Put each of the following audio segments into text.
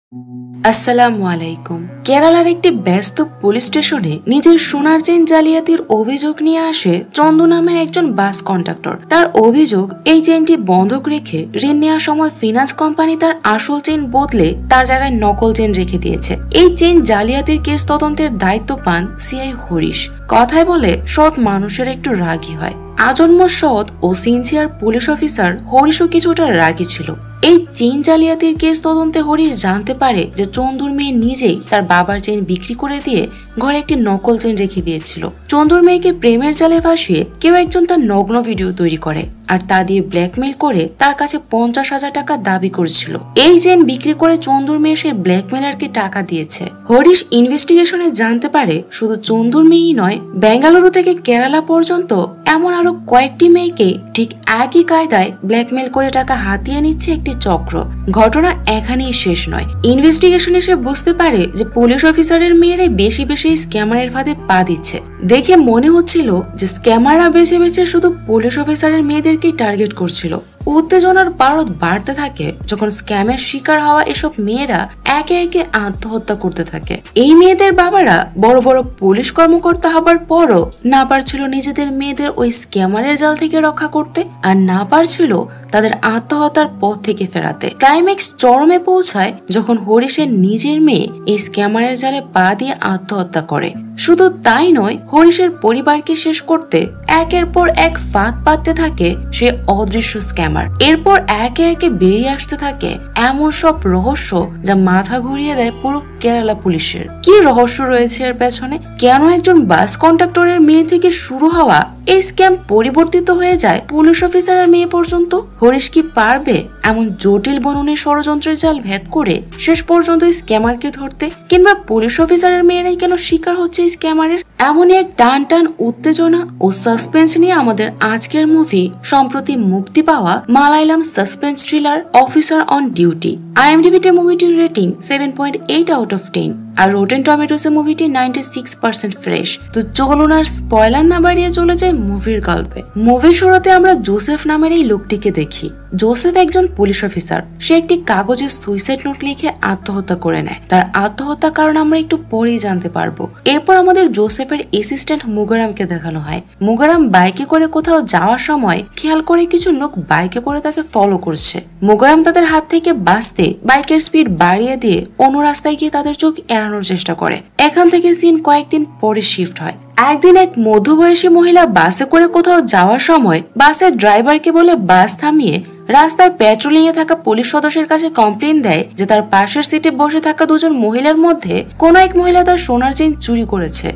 আসসালামু আলাইকুম। কেরালার একটি ব্যস্ত পুলিশ স্টেশনে নিজের সোনার চেইন জালিয়াতির অভিযোগ নিয়ে আসে চন্দু নামের একজন বাস কন্ডাক্টর। তার অভিযোগ, এই চেইনটি বন্ধক রেখে ঋণ নেওয়ার সময় ফিনান্স কোম্পানি তার আসল চেইন বদলে তার জায়গায় নকল চেইন রেখে দিয়েছে। এই চেইন জালিয়াতির কেস তদন্তের দায়িত্ব পান সিআই হরিশ। কথায় বলে সৎ মানুষের একটু রাগী হয়। আজন্ম সৎ ও সিনসিয়ার পুলিশ অফিসার হরিশও কিছুটা রাগী ছিল। এই চেইন জালিয়াতির কেস তদন্তে হরিশ জানতে পারে যে চন্দুর মেয়ে নিজেই তার বাবার চেইন বিক্রি করে দিয়ে ঘরে একটি নকল চেইন রেখে দিয়েছিল। চন্দুর মেয়েকে প্রেমের জালে ফাঁসিয়ে কেউ একজন তার নগ্ন ভিডিও তৈরি করে আর তা দিয়ে ব্ল্যাকমেইল করে তার কাছে 50,000 টাকা দাবি করেছিল। এই চেইন বিক্রি করে চন্দুর মেয়ে সেই ব্ল্যাকমেইলারকে টাকা দিয়েছে। হরিশ ইনভেস্টিগেশনে জানতে পারে শুধু চন্দুর মেয়েই নয়, বেঙ্গালুরু থেকে কেরালা পর্যন্ত এমন আরো কয়েকটি মেয়েকে ঠিক একই কায়দায় ব্ল্যাকমেইল করে টাকা হাতিয়ে নিচ্ছে একটি চক্র। ঘটনা এখানেই শেষ নয়। ইনভেস্টিগেশনে সে বুঝতে পারে যে পুলিশ অফিসারের মেয়েরাই বেশি বেশি স্ক্যামারের ফাঁদে পা দিচ্ছে। দেখে মনে হচ্ছিল যে স্ক্যামাররা বেছে বেছে শুধু পুলিশ অফিসারের মেয়েদেরকেই টার্গেট করছিল। উত্তেজনার পারদ বাড়তে থাকে যখন স্ক্যামের শিকার হওয়া এসব মেয়েরা একে একে আত্মহত্যা করতে থাকে। এই মেয়েদের বাবারা বড় বড় পুলিশ কর্মকর্তা হবার পরও না পারছিল নিজেদের মেয়েদের ওই স্ক্যামারের জাল থেকে রক্ষা করতে, আর না পারছিল তাদের আত্মহত্যার পথ থেকে ফেরাতে। ক্লাইম্যাক্স চরমে পৌঁছায় যখন হরিশের নিজের মেয়ে এই স্ক্যামারের জালে পা দিয়ে আত্মহত্যা করে। শুধু তাই নয়, হরিশের পরিবারকে শেষ করতে একের পর এক ফাঁদ পাততে থাকে সে অদৃশ্য স্ক্যামার। এরপর একে একে বেরিয়ে আসতে থাকে এমন সব রহস্য যা মাথা ঘুরিয়ে দেয় পুরো কেরালা পুলিশের। কি রহস্য রয়েছে এর পেছনে? কেন একজন বাস কন্ডাক্টরের মেয়ে থেকে শুরু হওয়া এই স্ক্যাম পরিবর্তিত হয়ে যায় পুলিশ অফিসারের মেয়ে পর্যন্ত? হরিশ কি পারবে এমন জটিল বননের ষড়যন্ত্রের জাল ভেদ করে শেষ পর্যন্ত স্ক্যামারকে ধরতে? কিংবা পুলিশ অফিসারের মেয়েরাই কেন শিকার হচ্ছে স্ক্যামারের? এমনই এক টান টান উত্তেজনা ও সাসপেন্স নিয়ে আমাদের আজকের মুভি সম্প্রতি মুক্তি পাওয়া Malayalam suspense thriller officer on duty. IMDb-তে মুভিটির রেটিং 7.8 আউট অফ 10 আর রোটেন টমেটোসে মুভিটি 96% ফ্রেশ। তো চলুন আর স্পয়লার না বাড়িয়ে চলে যায় মুভির গল্পে। মুভির শুরুতে আমরা জোসেফ নামের এই লোকটিকে দেখি। জোসেফ একজন পুলিশ অফিসার। সে একটি কাগজে সুইসাইড নোট লিখে আত্মহত্যা করে নেয়। তার আত্মহত্যার কারণ আমরা একটু পরেই জানতে পারবো। এরপর আমাদের জোসেফের অ্যাসিস্ট্যান্ট মুগারামকে দেখানো হয়। মুগারাম বাইকে করে কোথাও যাওয়ার সময় খেয়াল করে কিছু লোক বাইকে করে তাকে ফলো করছে। মুগারাম তাদের হাত থেকে বাঁচতে বাইকের স্পিড বাড়িয়ে দিয়ে অন্য রাস্তায় গিয়ে তাদের চোখ এড়ানোর চেষ্টা করে। এখান থেকে সিন কয়েকদিন পরে শিফট হয়। একদিন এক মধ্যবয়সী মহিলা বাসে করে কোথাও যাওয়ার সময় বাসের ড্রাইভারকে বলে বাস থামিয়ে রাস্তায় পেট্রোলিং এ থাকা পুলিশ সদস্যের কাছে কমপ্লেন দেয় যে তার পাশের সিটে বসে থাকা দুজন মহিলার মধ্যে কোন এক মহিলা তার সোনার চেইন চুরি করেছে।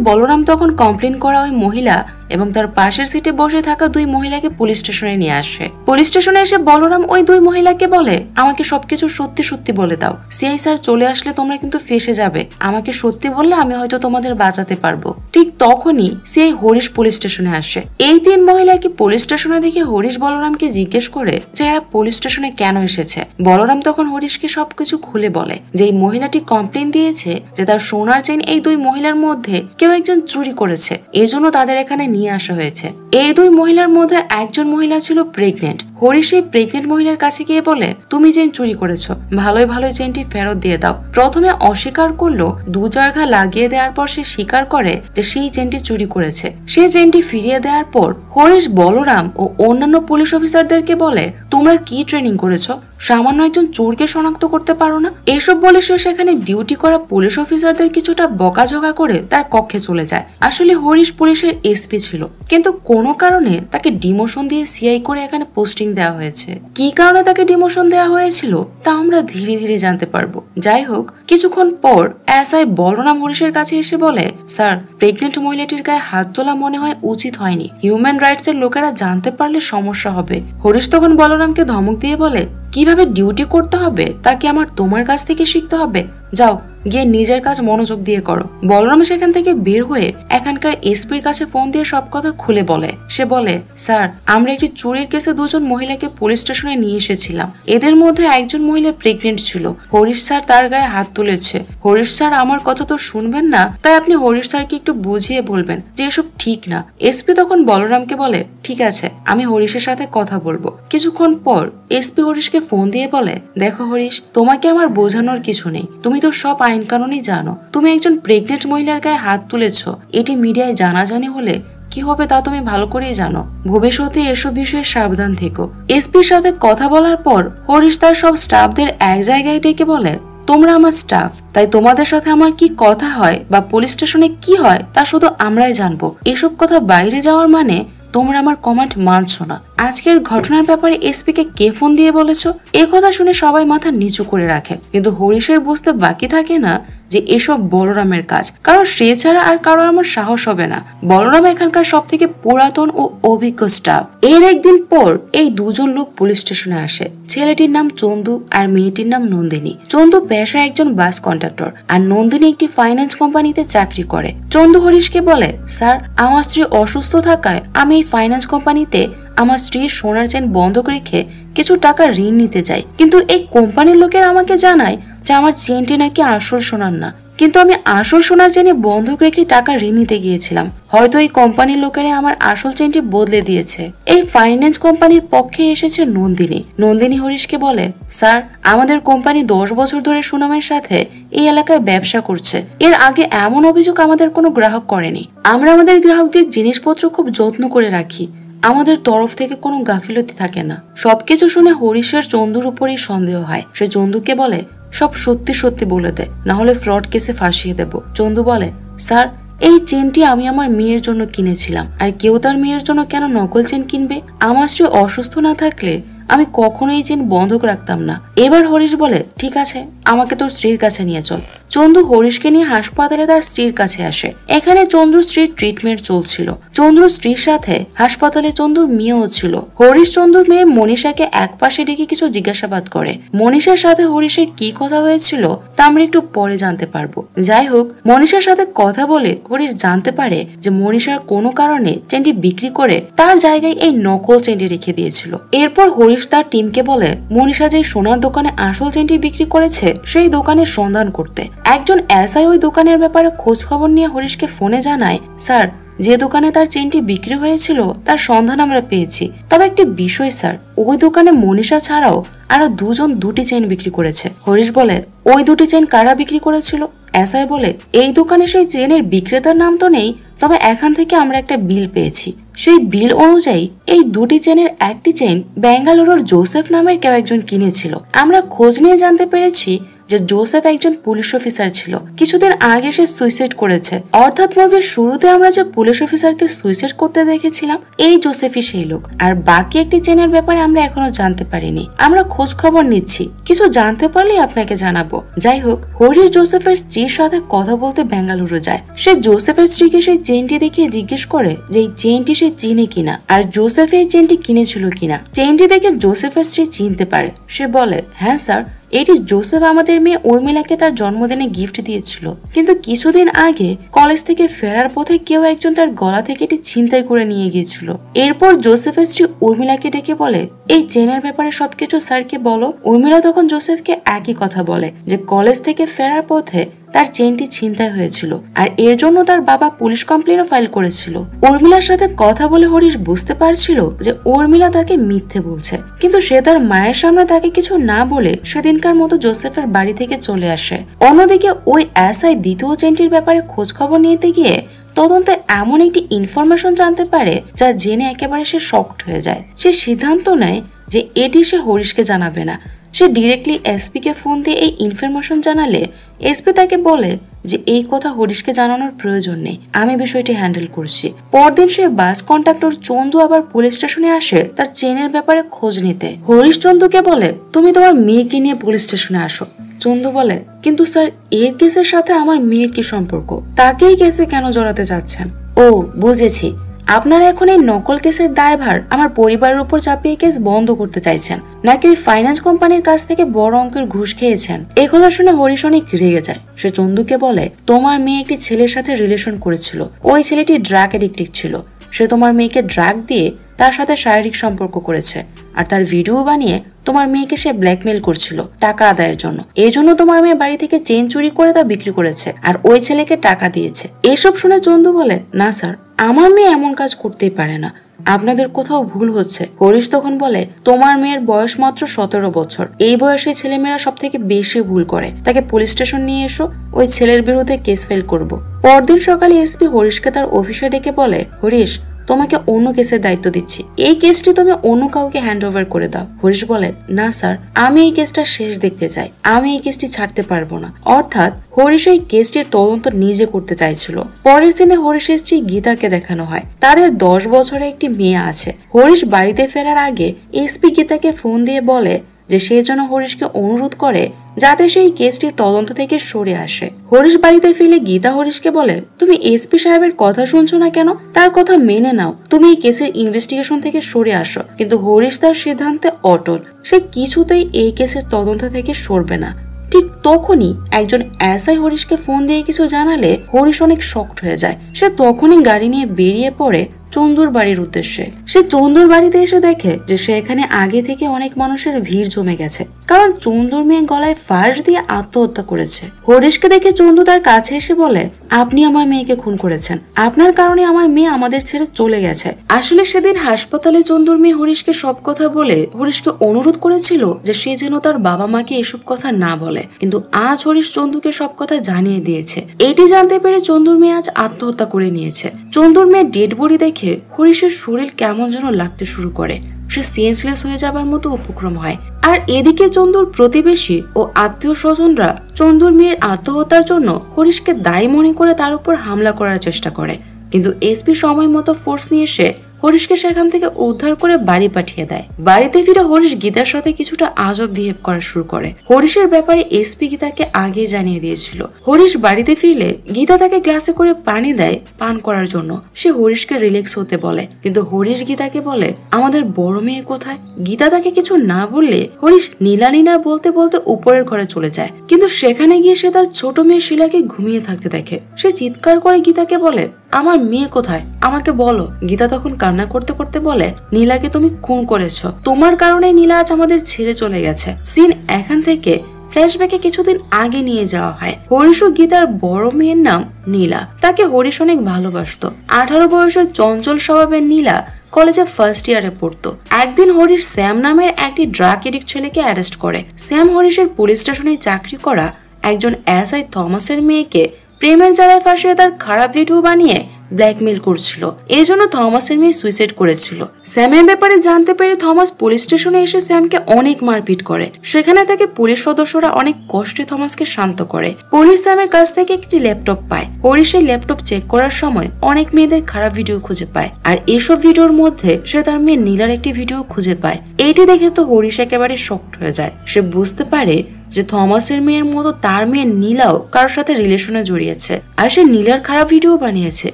বলরাম তখন কমপ্লেন করা ওই মহিলা এবং তার পাশের সিটে বসে থাকা দুই মহিলাকে পুলিশ স্টেশনে নিয়ে আসে। পুলিশ স্টেশনে এসে বলরাম ওই দুই মহিলাকে বলে, আমাকে সবকিছু সত্যি সত্যি বলে দাও। সিআই স্যার চলে আসলে তোমরা কিন্তু ফেসে যাবে। আমাকে সত্যি বললে আমি হয়তো তোমাদের বাঁচাতে পারবো। ঠিক তখনই সিআই হরিশ পুলিশ স্টেশনে আসে। এই তিন মহিলাকে পুলিশ স্টেশনে দেখে হরিশ বলরামকে জিজ্ঞেস করে যে এরা পুলিশ স্টেশনে কেন এসেছে। বলরাম তখন হরিশকে সবকিছু খুলে বলে যে এই মহিলাটি কমপ্লেন দিয়েছে যে তার সোনার চেইন এই দুই মহিলার মধ্যে কেউ একজন চুরি করেছে, এজন্য তাদের এখানে নিয়ে আসা হয়েছে। এই দুই মহিলার মধ্যে একজন মহিলা ছিল প্রেগনেন্ট। হরিশ এই প্রেগনেন্ট মহিলার কাছে গিয়ে বলে, তুমি চেইন চুরি করেছো, ভালোই ভালোই চেইনটি ফেরত দিয়ে দাও। প্রথমে অস্বীকার করলো, দু জায়গা লাগিয়ে দেওয়ার পর সে স্বীকার করে যে সেই চেইনটি চুরি করেছে। সে চেইনটি ফিরিয়ে দেওয়ার পর হরিশ বলরাম ও অন্যান্য পুলিশ অফিসারদেরকে বলে, তোমরা কি ট্রেনিং করেছো? সামান্য একজন চোরকে শনাক্ত করতে পারো না? এসব বলে সে সেখানে ডিউটি করা পুলিশ অফিসারদের কিছুটা বকাঝকা করে তার কক্ষে চলে যায়। আসলে হরিশ পুলিশের এসপি ছিল, কিন্তু কোনো কারণে তাকে ডিমোশন দিয়ে সিআই করে এখানে পোস্টিং দেওয়া হয়েছে। কি কারণে তাকে ডিমোশন দেওয়া হয়েছিল তা আমরা ধীরে ধীরে জানতে পারবো। যাই হোক, কিছুক্ষণ পর এসআই বলরাম হরিশের কাছে এসে বলে, স্যার, প্রেগনেন্ট মহিলাটির গায়ে হাত তোলা মনে হয় উচিত হয়নি। হিউম্যান রাইটস এর লোকেরা জানতে পারলে সমস্যা হবে। হরিশ তখন বলরামকে ধমক দিয়ে বলে, কিভাবে ডিউটি করতে হবে তা কি আমার তোমার কাছ থেকে শিখতে হবে? যাও, গিয়ে নিজের কাজ মনোযোগ দিয়ে করো। বলরাম সেখান থেকে বের হয়ে এখানকার এসপির কাছে ফোন দিয়ে সব কথা খুলে বলে। সে বলে, স্যার, আমরা একটি চুরির কেসে দুজন মহিলাকে পুলিশ স্টেশনে নিয়ে এসেছিলাম। এদের মধ্যে একজন মহিলা প্রেগনেন্ট ছিল। হরিশ স্যার তার গায়ে হাত তুলেছে। হরিশ স্যার আমার কথা তো শুনবেন না, তাই আপনি হরিশ স্যারকে একটু বুঝিয়ে বলবেন যে এসব ঠিক না। এসপি তখন বলরামকে বলে, ঠিক আছে, আমি হরিশের সাথে কথা বলবো। কিছুক্ষণ পর এসপি হরিশকে ফোন দিয়ে বলে, দেখো হরিশ, তোমাকে আমার বোঝানোর কিছু নেই, তুমি তো সব আইন কানুনই জানো। তুমি একজন প্রেগনেন্ট মহিলার গায়ে হাত তুলেছ, এটি মিডিয়ায় জানাজানি হলে কি হবে তা তুমি ভালো করেই জানো। ভবিষ্যতে এসব বিষয়ে সাবধান থেকো। এসপির সাথে কথা বলার পর হরিশ তার সব স্টাফদের এক জায়গায় ডেকে বলে, তোমরা আমার স্টাফ, তাই তোমাদের সাথে আমার কি কথা হয় বা পুলিশ স্টেশনে কি হয় তা শুধু আমরাই জানবো। এসব কথা বাইরে যাওয়ার মানে তোমরা আমার কমান্ড মানছো না। আজকের ঘটনার ব্যাপারে এসপি কে কে ফোন দিয়ে বলেছো? এ কথা শুনে সবাই মাথা নিচু করে রাখে, কিন্তু হরিশের বুঝতে বাকি থাকে না যে এসব বলরামের কাজ, কারণ সে ছাড়া আর কারো আমার সাহস হবে না। বলরাম এখানকার সব থেকে পুরাতন ও অভিজ্ঞ স্টাফ। এর একদিন পর এই দুজন লোক পুলিশ স্টেশনে আসে। ছেলেটির নাম চন্দু আর মেয়েটির নাম নন্দিনী। চন্দু পেশায় একজন বাস কন্ডাক্টর আর নন্দিনী একটি ফাইন্যান্স কোম্পানিতে চাকরি করে। চন্দু হরিশকে বলে, স্যার, আমার স্ত্রী অসুস্থ থাকায় আমি এই ফাইন্যান্স কোম্পানিতে আমার স্ত্রীর সোনার চেন বন্ধক রেখে কিছু টাকা ঋণ নিতে চাই, কিন্তু এই কোম্পানির লোকেরা আমাকে জানায় যে আমার চেনটি নাকি আসল সোনার না, কিন্তু আমি আসল সোনার চেনে বন্ধক রেখে টাকা ঋণ নিতে গিয়েছিলাম। হয়তো এই কোম্পানির লোকেরা আমার আসল চেনটি বদলে দিয়েছে। এই ফাইন্যান্স কোম্পানির পক্ষে এসেছে নন্দিনী। নন্দিনী হরিশকে বলে, স্যার, আমাদের কোম্পানি 10 বছর ধরে সুনামের সাথে এই এলাকায় ব্যবসা করছে। এর আগে এমন অভিযোগ আমাদের কোনো গ্রাহক করেনি। আমরা আমাদের গ্রাহকদের জিনিসপত্র খুব যত্ন করে রাখি। আমাদের তরফ থেকে কোনো গাফিলতি থাকে না। সবকিছু শুনে হরিশের চন্দুর উপরই সন্দেহ হয়। সে চন্দুকে বলে, সব সত্যি সত্যি বলে দে, না হলে ফ্রড কেসে ফাঁসিয়ে দেব। চন্দু বলে, স্যার, এই চেনটি আমি আমার মেয়ের জন্য কিনেছিলাম, আর কেউ তার মেয়ের জন্য কেন নকল চেন কিনবে? আমার স্ত্রী অসুস্থ না থাকলে আমি কখনোই চেন বন্ধক রাখতাম না। এবার হরিশ বলে, ঠিক আছে, আমাকে তোর স্ত্রীর কাছে নিয়ে চল। চন্দু হরিশকে নিয়ে হাসপাতালে তার স্ত্রীর কাছে আসে। এখানে চন্দ্রুর স্ত্রীর ট্রিটমেন্ট চলছিল। চন্দ্রুর স্ত্রীর সাথে হাসপাতালে চন্দ্রুর মেয়েও ছিল। হরিশ চন্দ্রুর মেয়ে মনীষাকে এক পাশে ডেকে কিছু জিজ্ঞাসাবাদ করে। মনীষার সাথে হরিশের কি কথা হয়েছিল তা আমরা একটু পরে জানতে পারবো। যাই হোক, মনীষার সাথে কথা বলে হরিশ জানতে পারে যে মনীষার কোনো কারণে চেনটি বিক্রি করে তার জায়গায় এই নকল চেনটি রেখে দিয়েছিল। এরপর হরিশ তার টিমকে বলে, মনীষা যে সোনার দোকানে আসল চেনটি বিক্রি করেছে সেই দোকানের সন্ধান করতে। একজন এসআই ওই দোকানের ব্যাপারে খোঁজ খবর নিয়ে হরিশকে ফোনে জানায়, স্যার, যে দোকানে তার চেনটি বিক্রি হয়েছিল তার সন্ধান আমরা পেয়েছি। তবে একটি বিষয় স্যার, ওই দোকানে মনীষা ছাড়াও আরো দুজন দুটি চেন বিক্রি করেছে। হরিশ বলে, ওই দুটি চেন কারা বিক্রি করেছিল? এসআই বলে, এই দোকানে সেই চেনের বিক্রেতার নাম তো নেই, তবে এখান থেকে আমরা একটা বিল পেয়েছি। সেই বিল অনুযায়ী এই দুটি চেনের একটি চেন বেঙ্গালুরুর জোসেফ নামের কেউ একজন কিনেছিল। আমরা খোঁজ নিয়ে জানতে পেরেছি যে জোসেফ একজন পুলিশ অফিসার ছিল। কিছুদিন আগে সে সুইসাইড করেছে। অর্থাৎ মুভির শুরুতে আমরা যে পুলিশ অফিসারকে সুইসাইড করতে দেখেছিলাম, এই জোসেফই সেই লোক। আর বাকি একটি চেনের ব্যাপারে আমরা এখনো জানতে পারিনি। আমরা খোঁজ খবর নিচ্ছি, কিছু জানতে পারলেই আপনাকে জানাবো। যাই হোক, হরিশ জোসেফের স্ত্রীর সাথে কথা বলতে বেঙ্গালুরু যায়। সে জোসেফের স্ত্রীকে সেই চেনটি দেখিয়ে জিজ্ঞেস করে যে এই চেনটি সে চিনে কিনা, আর জোসেফ এই চেনটি কিনেছিল কিনা। চেনটি দেখে জোসেফের স্ত্রী চিনতে পারে। সে বলে, হ্যাঁ স্যার, এটি জোসেফ আমাদের মেয়ে উর্মিলাকে তার জন্মদিনে গিফট দিয়েছিল, কিন্তু কিছুদিন আগে কলেজ থেকে ফেরার পথে কেউ একজন তার গলা থেকে এটি ছিনতাই করে নিয়ে গিয়েছিল। এরপর জোসেফের স্ত্রী উর্মিলাকে ডেকে বলে, এই চেনের ব্যাপারে সবকিছু স্যারকে বলো। উর্মিলা তখন জোসেফকে একই কথা বলে যে কলেজ থেকে ফেরার পথে তার চেনটি ছিনতাই হয়েছিল, আর এর জন্য তার বাবা পুলিশ কমপ্লেনও ফাইল করেছিল। উর্মিলার সাথে কথা বলে হরিশ বুঝতে পারছিল যে উর্মিলা তাকে মিথ্যে বলছে, কিন্তু সে তার মায়ের সামনে তাকে কিছু না বলে সেদিনকার মতো জোসেফের বাড়ি থেকে চলে আসে। অন্যদিকে ওই এসআই দ্বিতীয় চেনটির ব্যাপারে খোঁজ খবর নিতে গিয়ে তদন্তে এমন একটি ইনফরমেশন জানতে পারে যা জেনে একেবারে সে শকড হয়ে যায়। সে সিদ্ধান্ত নেয় যে এটি সে হরিশকে জানাবে না। সে ডিরেক্টলি এসপি কে ফোন দিয়ে এই ইনফরমেশন জানালে এসপি তাকে বলে যে এই কথা হরিশকে জানানোর প্রয়োজন নেই, আমি বিষয়টি হ্যান্ডেল করছি। পরদিন সে বাস কন্ডাক্টর চন্দু আবার পুলিশ স্টেশনে আসে তার চেনের ব্যাপারে খোঁজ নিতে। হরিশ চন্দুকে বলে, তুমি তোমার মেয়েকে নিয়ে পুলিশ স্টেশনে আসো। চন্দু বলে, কিন্তু স্যার, এর কেসের সাথে আমার মেয়ের কি সম্পর্ক? তাকেই কেসে কেন জড়াতে যাচ্ছেন? ও বুঝেছি, আপনারা এখন এই নকল কেসের দায়ভার আমার পরিবারের উপর চাপিয়ে কেস বন্ধ করতে চাইছেন, নাকি ওই ফাইন্যান্স কোম্পানির কাছ থেকে বড় অঙ্কের ঘুষ খেয়েছেন? এই কথা শুনে হরিশ অনেক রেগে যায়। সে চন্দুকে বলে, তোমার মেয়ে একটি ছেলের সাথে রিলেশন করেছিল, ওই ছেলেটি ড্রাগ এডিক্টেড ছিল। সে তোমার মেয়েকে ড্রাগ দিয়ে তার সাথে শারীরিক সম্পর্ক করেছে, আর তার ভিডিও বানিয়ে তোমার মেয়েকে সে ব্ল্যাকমেল করছিল টাকা আদায়ের জন্য। এই জন্য তোমার মেয়ে বাড়ি থেকে চেন চুরি করে তা বিক্রি করেছে, আর ওই ছেলেকে টাকা দিয়েছে। এসব শুনে চন্দু বলে, না স্যার, আমার মেয়ে এমন কাজ করতেই পারে না, আপনাদের কোথাও ভুল হচ্ছে। হরিশ তখন বলে, তোমার মেয়ের বয়স মাত্র 17 বছর, এই বয়সে ছেলেমেয়েরা সব থেকে বেশি ভুল করে। তাকে পুলিশ স্টেশন নিয়ে এসো, ওই ছেলের বিরুদ্ধে কেস ফাইল করব। পরদিন সকালে এসপি হরিশকে তার অফিসে ডেকে বলে, হরিশ, তোমাকে অন্য কেসের দায়িত্ব দিচ্ছি, এই কেসটি তুমি অন্য কাউকে হ্যান্ড ওভার করে দাও। হরিশ বলে, না স্যার, আমি এই কেসটা শেষ দেখতে চাই, আমি এই কেসটি ছাড়তে পারবো না। অর্থাৎ হরিশ এই কেসটির তদন্ত নিজে করতে চাইছিল। পরের দিনে হরিশের স্ত্রী গীতাকে দেখানো হয়। তাদের 10 বছরের একটি মেয়ে আছে। হরিশ বাড়িতে ফেরার আগে এসপি গীতাকে ফোন দিয়ে বলে যে সে যেন হরিশকে অনুরোধ করে যাতে সেই কেসটির তদন্ত থেকে সরে আসে। হরিশ বাড়িতে ফিরে গীতা হরিশকে বলে, তুমি এসপি সাহেবের কথা শুনছো না কেন? তার কথা মেনে নাও, তুমি এই কেসের ইনভেস্টিগেশন থেকে সরে আসো। কিন্তু হরিশ তার সিদ্ধান্তে অটল, সে কিছুতেই এই কেসের তদন্ত থেকে সরবে না। ঠিক তখনই একজন এসআই হরিশকে ফোন দিয়ে কিছু জানালে হরিশ অনেক শকড হয়ে যায়। সে তখনই গাড়ি নিয়ে বেরিয়ে পড়ে চন্দুর বাড়ির উদ্দেশ্যে। সে চন্দুর বাড়িতে এসে দেখে যে সেখানে আগে থেকে অনেক মানুষের ভিড় জমে গেছে, কারণ চন্দুর মেয়ে গলায় ফাঁস দিয়ে আত্মহত্যা করেছে। হরিশকে দেখে চন্দু তার কাছে এসে বলে, আপনি আমার মেয়েকে খুন করেছেন, আপনার কারণে আমার মেয়ে আমাদের ছেড়ে চলে গেছে। আসলে সেদিন হাসপাতালে চন্দুর মেয়ে হরিশকে সব কথা বলে হরিশকে অনুরোধ করেছিল যে সে যেন তার বাবা মাকে এসব কথা না বলে, কিন্তু আজ হরিশ চন্দুকে সব কথা জানিয়ে দিয়েছে। এটি জানতে পেরে চন্দুর মেয়ে আজ আত্মহত্যা করে নিয়েছে। চন্দুর মেয়ে ডেড বডি দেখে হরিশের শরীর কেমন যেন লাগতে শুরু করে, সে সেন্সলেস হয়ে যাবার মতো উপক্রম হয়। আর এদিকে চন্দুর প্রতিবেশী ও আত্মীয় স্বজনরা চন্দুর মেয়ের আত্মহত্যার জন্য হরিশকে দায়ী মনে করে তার উপর হামলা করার চেষ্টা করে, কিন্তু এসপি সময় মতো ফোর্স নিয়ে এসে হরিশকে সেখান থেকে উদ্ধার করে বাড়ি পাঠিয়ে দেয়। বাড়িতে ফিরে হরিশ গীতার সাথে কিছুটা আজব বিহেভ করা শুরু করে। হরিশের ব্যাপারে এসপি গীতাকে আগে জানিয়ে দিয়েছিল। হরিশ বাড়িতে ফিরলে গীতা তাকে গ্লাসে করে পানি দেয় পান করার জন্য। সে হরিশকে রিল্যাক্স হতে বলে, কিন্তু হরিশ গীতাকে বলে, আমাদের বড় মেয়ে কোথায়? গীতা তাকে কিছু না বললে হরিশ নীলা নীলা বলতে বলতে উপরের ঘরে চলে যায়, কিন্তু সেখানে গিয়ে সে তার ছোট মেয়ে শিলাকে ঘুমিয়ে থাকতে দেখে। সে চিৎকার করে গীতাকে বলে, আমার মেয়ে কোথায়, আমাকে বলো। গীতা তখন কান্না করতে করতে বলে, নীলাকে তুমি খুন করেছো, তোমার কারণে নীলা আজ আমাদের ছেড়ে চলে গেছে। সিন এখান থেকে ফ্ল্যাশব্যাকে কিছুদিন আগে নিয়ে যাওয়া হয়। হরিশ ও গীতার বড় মেয়ের নাম নীলা। তাকে হরিশ অনেক ভালোবাসতো। 18 বয়সের চঞ্চল স্বভাবের নীলা কলেজে ফার্স্ট ইয়ারে পড়তো। একদিন হরিশ স্যাম নামের একটি ড্রাগ এডিক্ট ছেলেকে অ্যারেস্ট করে। স্যাম হরিশের পুলিশ স্টেশনে চাকরি করা একজন এসআই থমাসের মেয়েকে প্রেমের জ্বালায় ফাঁসিয়ে তার খারাপ ভিডিও বানিয়ে ব্ল্যাকমেল করছিল। এই জন্য থমাসের মেয়ে সুইসাইড করেছিল। স্যামের ব্যাপারে জানতে পেরে থমাস পুলিশ স্টেশনে এসে স্যামকে অনেক মারপিট করে। সেখানে তাকে পুলিশ সদস্যরা অনেক কষ্টে থমাসকে শান্ত করে। পুলিশ স্যামের কাছ থেকে একটি ল্যাপটপ পায়। হরিশ এই ল্যাপটপ চেক করার সময় অনেক মেয়েদের খারাপ ভিডিও খুঁজে পায়, আর এসব ভিডিওর মধ্যে সে তার মেয়ে নীলার একটি ভিডিও খুঁজে পায়। এইটি দেখে তো হরিশ একেবারে শকড হয়ে যায়। সে বুঝতে পারে যে থমাসের মেয়ের মতো তার মেয়ে নীলাও কারোর সাথে রিলেশনে জড়িয়েছে, আর সে নীলার খারাপ ভিডিও বানিয়েছে।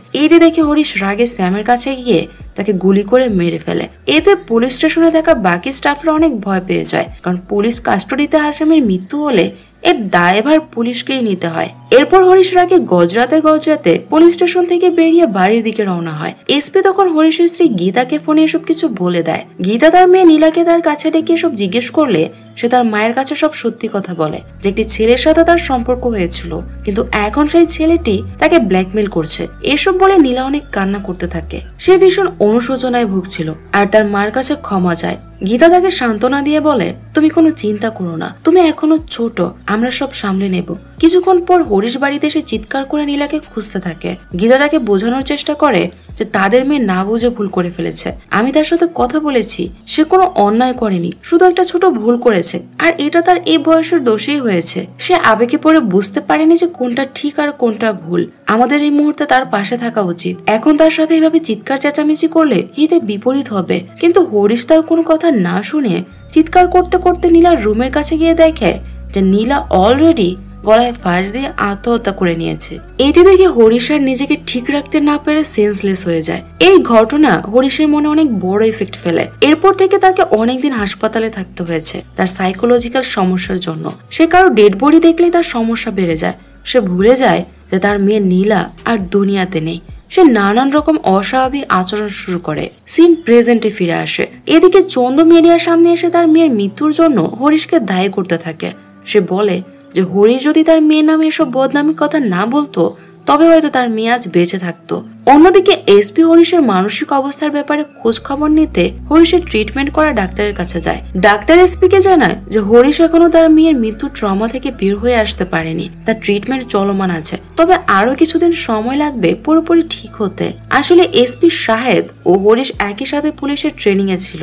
এটি দেখে হরিশ রাগে স্যামের কাছে গিয়ে তাকে গুলি করে মেরে ফেলে। এতে পুলিশ স্টেশনে থাকা বাকি স্টাফরা অনেক ভয় পেয়ে যায়, কারণ পুলিশ কাস্টডিতে আসামির মৃত্যু হলে এর দায়ভার পুলিশকেই নিতে হয়। এরপর হরিশ রাগে গজরাতে পুলিশ স্টেশন থেকে বেরিয়ে বাড়ির দিকে রওনা হয়। এসপি তখন হরিশের স্ত্রী গীতাকে ফোনে এসব কিছু বলে দেয়। গীতা তার মেয়ে নীলাকে তার কাছে ডেকে এসব জিজ্ঞেস করলে সে তার মায়ের কাছে সব সত্যি কথা বলে, যে একটি ছেলের সাথে তার সম্পর্ক হয়েছিল, কিন্তু এখন সেই ছেলেটি তাকে ব্ল্যাকমেল করছে। এসব বলে নীলা অনেক কান্না করতে থাকে। সে ভীষণ অনুশোচনায় ভুগছিল আর তার মার কাছে ক্ষমা চায়। গীতা তাকে সান্ত্বনা দিয়ে বলে, তুমি কোনো চিন্তা করো না, তুমি এখনো ছোট, আমরা সব সামলে নেব। কিছুক্ষণ পর হরিশ বাড়িতে এসে চিৎকার করে নীলাকে খুঁজতে থাকে। গীতা তাকে বোঝানোর চেষ্টা করে যে তাদের মেয়ে না বুঝে ভুল করে ফেলেছে। আমি তার সাথে কথা বলেছি, সে কোনো অন্যায় করেনি, শুধু একটা ছোট ভুল করেছে, আর এটা তার এই বয়সের দোষেই হয়েছে। সে আবেগে পড়ে বুঝতে পারেনি যে কোনটা ঠিক আর কোনটা ভুল। আমাদের এই মুহূর্তে তার পাশে থাকা উচিত। এখন তার সাথে এইভাবে চিৎকার চেঁচামেচি করলে হিতে বিপরীত হবে। কিন্তু হরিশ তার কোনো কথা না শুনে চিৎকার করতে করতে নীলার রুমের কাছে গিয়ে দেখে যে নীলা অলরেডি গলায় ফাঁস দিয়ে আত্মহত্যা করে নিয়েছে। এটি দেখে হরিশ আর নিজেকে ঠিক রাখতে না পেরে সেন্সলেস হয়ে যায়। এই ঘটনা হরিশের মনে অনেক বড় ইফেক্ট ফেলে। এরপর থেকে তাকে অনেকদিন হাসপাতালে থাকতে হয়েছে তার সাইকোলজিক্যাল সমস্যার জন্য। সে কারো ডেড বডি দেখলেই তার সমস্যা বেড়ে যায়। সে ভুলে যায় যে তার মেয়ে নীলা আর দুনিয়াতে নেই। সে নানান রকম অস্বাভাবিক আচরণ শুরু করে। সিন প্রেজেন্টে ফিরে আসে। এদিকে চন্দ মিডিয়ার সামনে এসে তার মেয়ের মৃত্যুর জন্য হরিশকে দায়ী করতে থাকে। সে বলে যে হরিশ যদি তার মেয়ের নামে এসব বদনামি কথা না বলতো তবে হয়তো তার মেয়ে আজ বেঁচে থাকতো। অন্যদিকে এসপি হরিশের মানসিক অবস্থার ব্যাপারে খোঁজ খবর নিতে হরিশের ট্রিটমেন্ট করা ডাক্তারের কাছে যায়। ডাক্তার এসপি কে জানায় যে হরিশ এখনো তার মেয়ের মৃত্যুর ট্রমা থেকে বের হয়ে আসতে পারেনি। তার ট্রিটমেন্ট চলমান আছে, তবে আরো কিছুদিন সময় লাগবে পুরোপুরি ঠিক হতে। আসলে এসপি শাহেদ ও হরিশ একই সাথে পুলিশের ট্রেনিং এ ছিল।